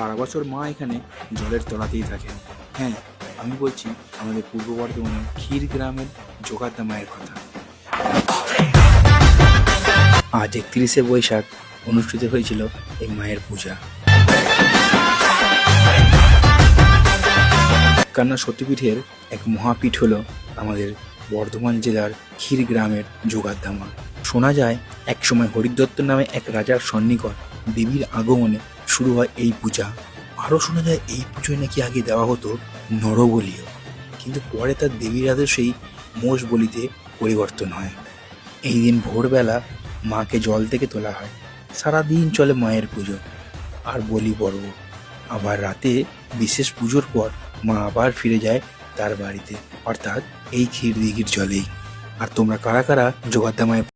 সারা বছর মা এখানে জলের তলাতেই থাকেন। হ্যাঁ, আমি বলছি আমাদের পূর্ব বর্ধমানের ক্ষীর গ্রামের যোগাদ্দা মায়ের কথা। আজ 31শে বৈশাখ অনুষ্ঠিত হয়েছিল এই মায়ের পূজা। কান্না সতীপীঠের এক মহাপীঠ হলো আমাদের বর্ধমান জেলার ক্ষীর গ্রামের যোগাদ্দা মা। শোনা যায় একসময় হরিদত্ত নামে এক রাজার সন্নিকট দেবীর আগমনে শুরু হয় এই পূজা। আরও শোনা যায় এই পুজোয় নাকি আগে দেওয়া হতো নরবলিও, কিন্তু পরে তার দেবীর আদেশেই মোষ বলিতে পরিবর্তন হয়। এই দিন ভোরবেলা মাকে জল থেকে তোলা হয়, সারাদিন চলে মায়ের পুজো আর বলি পর্ব। আবার রাতে বিশেষ পুজোর পর মা আবার ফিরে যায় তার বাড়িতে, অর্থাৎ এই ক্ষীর দিঘির জলেই। আর তোমরা কারা কারা যোগাদ্দা মায়ের